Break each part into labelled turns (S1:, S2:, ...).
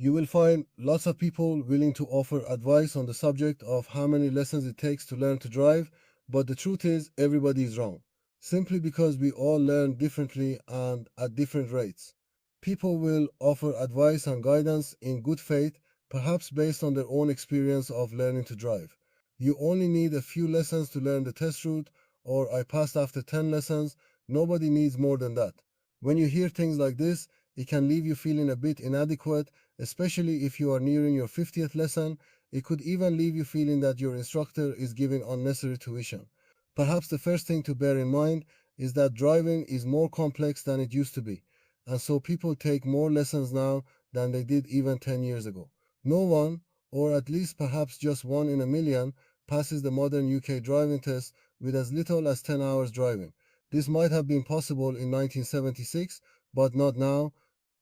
S1: You will find lots of people willing to offer advice on the subject of how many lessons it takes to learn to drive, but the truth is, everybody is wrong. Simply because we all learn differently and at different rates. People will offer advice and guidance in good faith, perhaps based on their own experience of learning to drive. You only need a few lessons to learn the test route, or I passed after 10 lessons. Nobody needs more than that. When you hear things like this, it can leave you feeling a bit inadequate, especially if you are nearing your 50th lesson. It could even leave you feeling that your instructor is giving unnecessary tuition. Perhaps the first thing to bear in mind is that driving is more complex than it used to be, and so people take more lessons now than they did even 10 years ago. No one, or at least perhaps just one in a million, passes the modern UK driving test with as little as 10 hours driving. This might have been possible in 1976, but not now.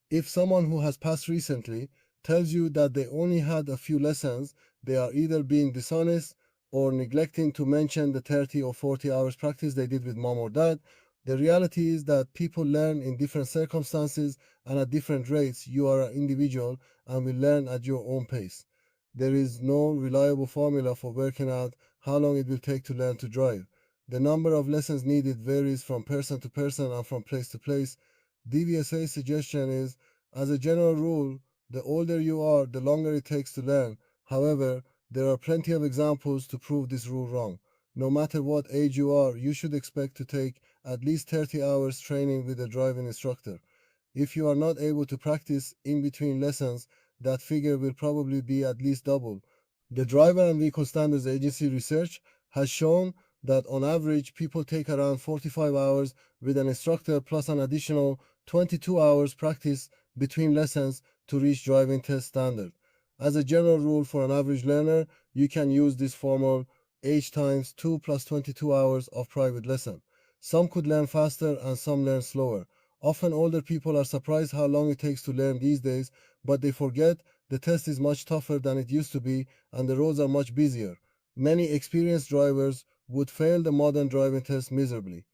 S1: If someone who has passed recently tells you that they only had a few lessons, they are either being dishonest or neglecting to mention the 30 or 40 hours practice they did with mom or dad. The reality is that people learn in different circumstances and at different rates. You are an individual and will learn at your own pace. There is no reliable formula for working out how long it will take to learn to drive. The number of lessons needed varies from person to person and from place to place. DVSA's suggestion is, as a general rule, the older you are, the longer it takes to learn. However, there are plenty of examples to prove this rule wrong. No matter what age you are, you should expect to take at least 30 hours training with a driving instructor. If you are not able to practice in between lessons, that figure will probably be at least double. The Driver and Vehicle Standards Agency research has shown that on average, people take around 45 hours with an instructor plus an additional 22 hours practice between lessons to reach driving test standard. As a general rule for an average learner, you can use this formula: age times 2 plus 22 hours of private lesson. Some could learn faster and some learn slower. Often older people are surprised how long it takes to learn these days, but they forget the test is much tougher than it used to be and the roads are much busier. Many experienced drivers would fail the modern driving test miserably.